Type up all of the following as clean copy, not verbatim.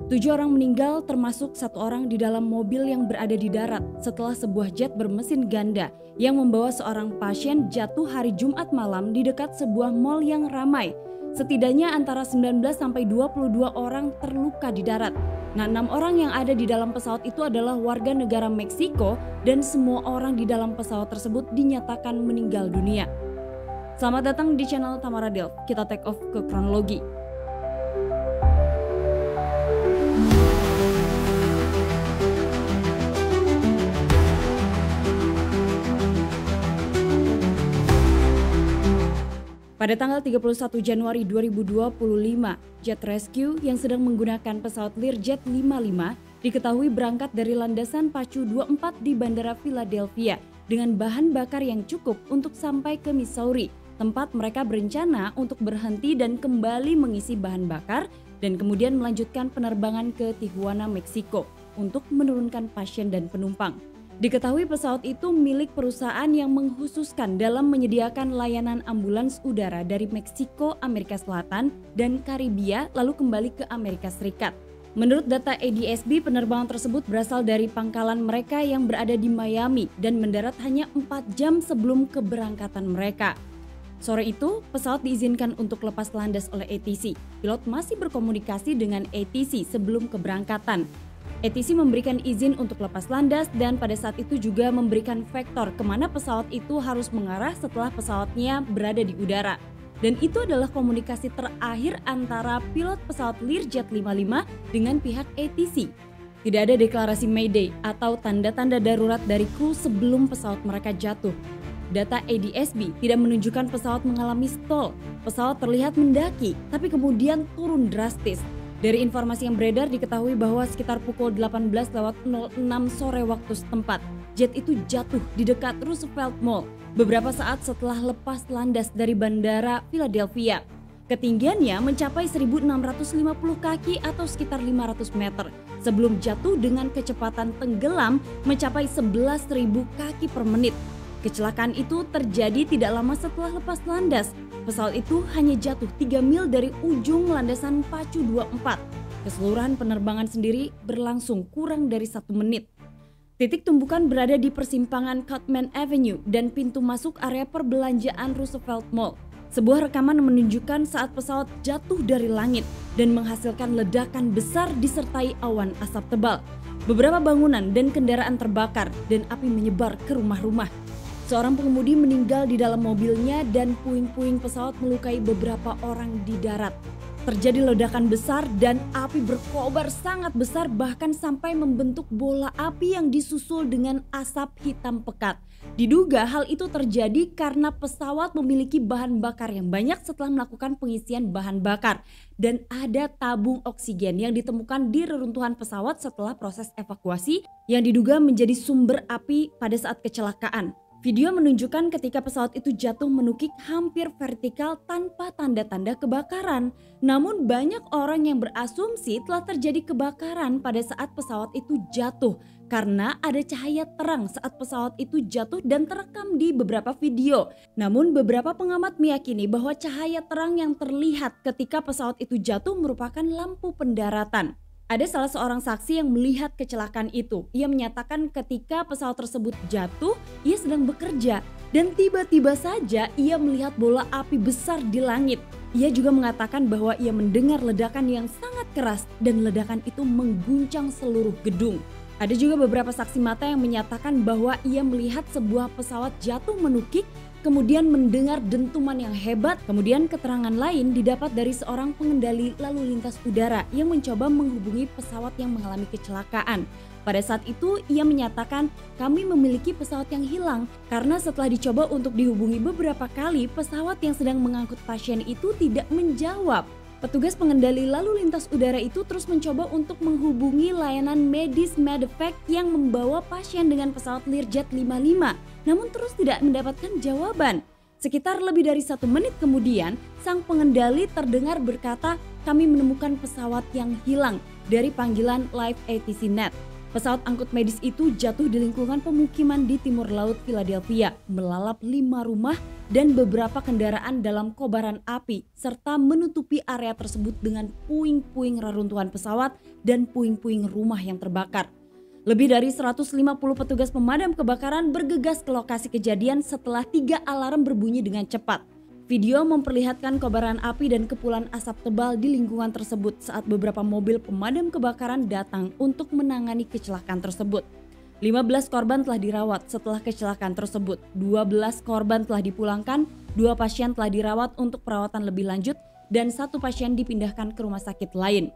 7 orang meninggal termasuk 1 orang di dalam mobil yang berada di darat setelah sebuah jet bermesin ganda yang membawa seorang pasien jatuh hari Jumat malam di dekat sebuah mal yang ramai. Setidaknya antara 19 sampai 22 orang terluka di darat. Nah, 6 orang yang ada di dalam pesawat itu adalah warga negara Meksiko dan semua orang di dalam pesawat tersebut dinyatakan meninggal dunia. Selamat datang di channel Tamara Delf. Kita take off ke kronologi. Pada tanggal 31 Januari 2025, Jet Rescue yang sedang menggunakan pesawat Learjet 55 diketahui berangkat dari landasan pacu 24 di Bandara Philadelphia dengan bahan bakar yang cukup untuk sampai ke Missouri, tempat mereka berencana untuk berhenti dan kembali mengisi bahan bakar dan kemudian melanjutkan penerbangan ke Tijuana, Meksiko untuk menurunkan pasien dan penumpang. Diketahui pesawat itu milik perusahaan yang mengkhususkan dalam menyediakan layanan ambulans udara dari Meksiko, Amerika Selatan, dan Karibia lalu kembali ke Amerika Serikat. Menurut data ADSB, penerbangan tersebut berasal dari pangkalan mereka yang berada di Miami dan mendarat hanya 4 jam sebelum keberangkatan mereka. Sore itu, pesawat diizinkan untuk lepas landas oleh ATC. Pilot masih berkomunikasi dengan ATC sebelum keberangkatan. ATC memberikan izin untuk lepas landas dan pada saat itu juga memberikan vektor kemana pesawat itu harus mengarah setelah pesawatnya berada di udara. Dan itu adalah komunikasi terakhir antara pilot pesawat Learjet 55 dengan pihak ATC. Tidak ada deklarasi Mayday atau tanda-tanda darurat dari kru sebelum pesawat mereka jatuh. Data ADSB tidak menunjukkan pesawat mengalami stall. Pesawat terlihat mendaki tapi kemudian turun drastis. Dari informasi yang beredar diketahui bahwa sekitar pukul 18.06 sore waktu setempat, jet itu jatuh di dekat Roosevelt Mall beberapa saat setelah lepas landas dari Bandara Philadelphia. Ketinggiannya mencapai 1.650 kaki atau sekitar 500 meter sebelum jatuh dengan kecepatan tenggelam mencapai 11.000 kaki per menit. Kecelakaan itu terjadi tidak lama setelah lepas landas. Pesawat itu hanya jatuh 3 mil dari ujung landasan pacu 24. Keseluruhan penerbangan sendiri berlangsung kurang dari 1 menit. Titik tumbukan berada di persimpangan Cottman Avenue dan pintu masuk area perbelanjaan Roosevelt Mall. Sebuah rekaman menunjukkan saat pesawat jatuh dari langit dan menghasilkan ledakan besar disertai awan asap tebal. Beberapa bangunan dan kendaraan terbakar dan api menyebar ke rumah-rumah. Seorang pengemudi meninggal di dalam mobilnya dan puing-puing pesawat melukai beberapa orang di darat. Terjadi ledakan besar dan api berkobar sangat besar bahkan sampai membentuk bola api yang disusul dengan asap hitam pekat. Diduga hal itu terjadi karena pesawat memiliki bahan bakar yang banyak setelah melakukan pengisian bahan bakar. Dan ada tabung oksigen yang ditemukan di reruntuhan pesawat setelah proses evakuasi yang diduga menjadi sumber api pada saat kecelakaan. Video menunjukkan ketika pesawat itu jatuh menukik hampir vertikal tanpa tanda-tanda kebakaran. Namun banyak orang yang berasumsi telah terjadi kebakaran pada saat pesawat itu jatuh karena ada cahaya terang saat pesawat itu jatuh dan terekam di beberapa video. Namun beberapa pengamat meyakini bahwa cahaya terang yang terlihat ketika pesawat itu jatuh merupakan lampu pendaratan. Ada salah seorang saksi yang melihat kecelakaan itu. Ia menyatakan ketika pesawat tersebut jatuh, ia sedang bekerja dan tiba-tiba saja ia melihat bola api besar di langit. Ia juga mengatakan bahwa ia mendengar ledakan yang sangat keras dan ledakan itu mengguncang seluruh gedung. Ada juga beberapa saksi mata yang menyatakan bahwa ia melihat sebuah pesawat jatuh menukik, kemudian mendengar dentuman yang hebat. Kemudian keterangan lain didapat dari seorang pengendali lalu lintas udara yang mencoba menghubungi pesawat yang mengalami kecelakaan. Pada saat itu ia menyatakan, kami memiliki pesawat yang hilang karena setelah dicoba untuk dihubungi beberapa kali, pesawat yang sedang mengangkut pasien itu tidak menjawab. Petugas pengendali lalu lintas udara itu terus mencoba untuk menghubungi layanan medis medevac yang membawa pasien dengan pesawat Learjet 55, namun terus tidak mendapatkan jawaban. Sekitar lebih dari 1 menit kemudian, sang pengendali terdengar berkata, kami menemukan pesawat yang hilang dari panggilan Live ATC Net. Pesawat angkut medis itu jatuh di lingkungan pemukiman di timur laut Philadelphia, melalap 5 rumah dan beberapa kendaraan dalam kobaran api, serta menutupi area tersebut dengan puing-puing reruntuhan pesawat dan puing-puing rumah yang terbakar. Lebih dari 150 petugas pemadam kebakaran bergegas ke lokasi kejadian setelah 3 alarm berbunyi dengan cepat. Video memperlihatkan kobaran api dan kepulan asap tebal di lingkungan tersebut saat beberapa mobil pemadam kebakaran datang untuk menangani kecelakaan tersebut. 15 korban telah dirawat setelah kecelakaan tersebut. 12 korban telah dipulangkan, 2 pasien telah dirawat untuk perawatan lebih lanjut, dan 1 pasien dipindahkan ke rumah sakit lain.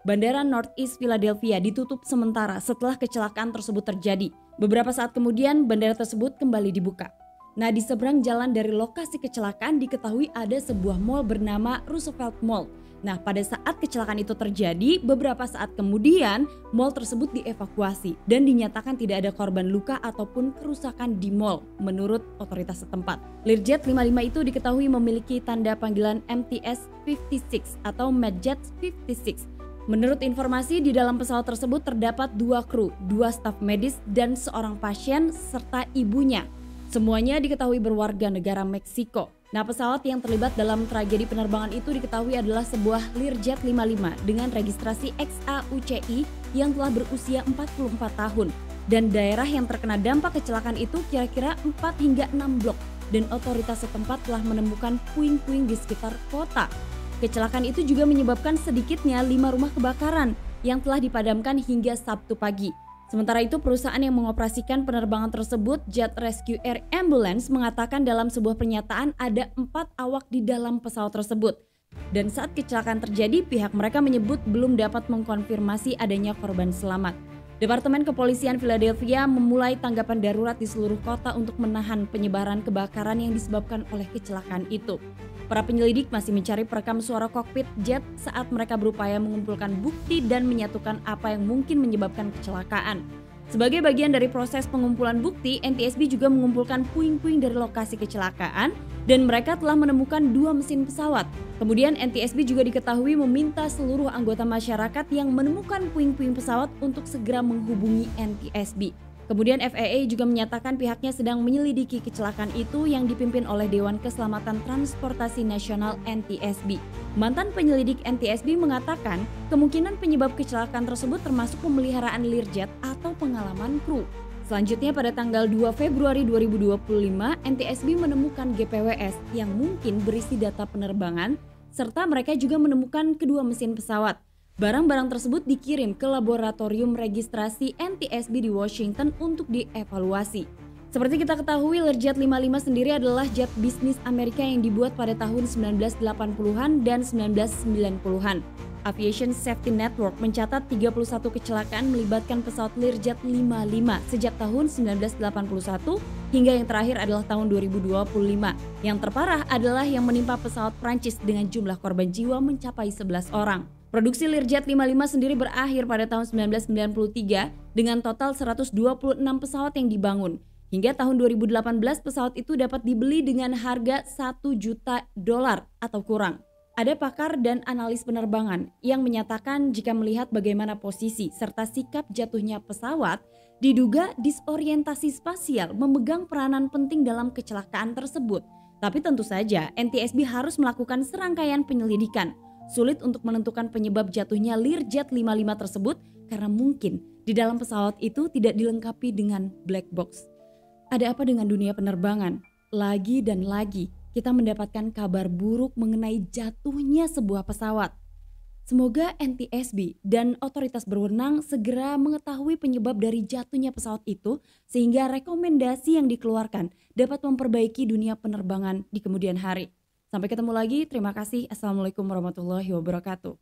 Bandara Northeast Philadelphia ditutup sementara setelah kecelakaan tersebut terjadi. Beberapa saat kemudian bandara tersebut kembali dibuka. Nah, di seberang jalan dari lokasi kecelakaan diketahui ada sebuah mall bernama Roosevelt Mall. Nah, pada saat kecelakaan itu terjadi, beberapa saat kemudian mall tersebut dievakuasi dan dinyatakan tidak ada korban luka ataupun kerusakan di mall menurut otoritas setempat. Learjet 55 itu diketahui memiliki tanda panggilan MTS 56 atau Medjet 56. Menurut informasi, di dalam pesawat tersebut terdapat 2 kru, 2 staf medis, dan seorang pasien serta ibunya. Semuanya diketahui berwarga negara Meksiko. Nah, pesawat yang terlibat dalam tragedi penerbangan itu diketahui adalah sebuah Learjet 55 dengan registrasi XAUCI yang telah berusia 44 tahun. Dan daerah yang terkena dampak kecelakaan itu kira-kira 4 hingga 6 blok. Dan otoritas setempat telah menemukan puing-puing di sekitar kota. Kecelakaan itu juga menyebabkan sedikitnya 5 rumah kebakaran yang telah dipadamkan hingga Sabtu pagi. Sementara itu, perusahaan yang mengoperasikan penerbangan tersebut, Jet Rescue Air Ambulance, mengatakan dalam sebuah pernyataan ada 4 awak di dalam pesawat tersebut. Dan saat kecelakaan terjadi, pihak mereka menyebut belum dapat mengkonfirmasi adanya korban selamat. Departemen Kepolisian Philadelphia memulai tanggapan darurat di seluruh kota untuk menahan penyebaran kebakaran yang disebabkan oleh kecelakaan itu. Para penyelidik masih mencari perekam suara kokpit jet saat mereka berupaya mengumpulkan bukti dan menyatukan apa yang mungkin menyebabkan kecelakaan. Sebagai bagian dari proses pengumpulan bukti, NTSB juga mengumpulkan puing-puing dari lokasi kecelakaan dan mereka telah menemukan 2 mesin pesawat. Kemudian NTSB juga diketahui meminta seluruh anggota masyarakat yang menemukan puing-puing pesawat untuk segera menghubungi NTSB. Kemudian FAA juga menyatakan pihaknya sedang menyelidiki kecelakaan itu yang dipimpin oleh Dewan Keselamatan Transportasi Nasional NTSB. Mantan penyelidik NTSB mengatakan kemungkinan penyebab kecelakaan tersebut termasuk pemeliharaan Learjet atau pengalaman kru. Selanjutnya pada tanggal 2 Februari 2025, NTSB menemukan GPWS yang mungkin berisi data penerbangan, serta mereka juga menemukan kedua mesin pesawat. Barang-barang tersebut dikirim ke laboratorium registrasi NTSB di Washington untuk dievaluasi. Seperti kita ketahui, Learjet 55 sendiri adalah jet bisnis Amerika yang dibuat pada tahun 1980-an dan 1990-an. Aviation Safety Network mencatat 31 kecelakaan melibatkan pesawat Learjet 55 sejak tahun 1981 hingga yang terakhir adalah tahun 2025. Yang terparah adalah yang menimpa pesawat Prancis dengan jumlah korban jiwa mencapai 11 orang. Produksi Learjet 55 sendiri berakhir pada tahun 1993 dengan total 126 pesawat yang dibangun. Hingga tahun 2018 pesawat itu dapat dibeli dengan harga $1 juta atau kurang. Ada pakar dan analis penerbangan yang menyatakan jika melihat bagaimana posisi serta sikap jatuhnya pesawat, diduga disorientasi spasial memegang peranan penting dalam kecelakaan tersebut. Tapi tentu saja NTSB harus melakukan serangkaian penyelidikan. Sulit untuk menentukan penyebab jatuhnya Learjet 55 tersebut karena mungkin di dalam pesawat itu tidak dilengkapi dengan black box. Ada apa dengan dunia penerbangan? Lagi dan lagi kita mendapatkan kabar buruk mengenai jatuhnya sebuah pesawat. Semoga NTSB dan otoritas berwenang segera mengetahui penyebab dari jatuhnya pesawat itu sehingga rekomendasi yang dikeluarkan dapat memperbaiki dunia penerbangan di kemudian hari. Sampai ketemu lagi, terima kasih. Assalamualaikum warahmatullahi wabarakatuh.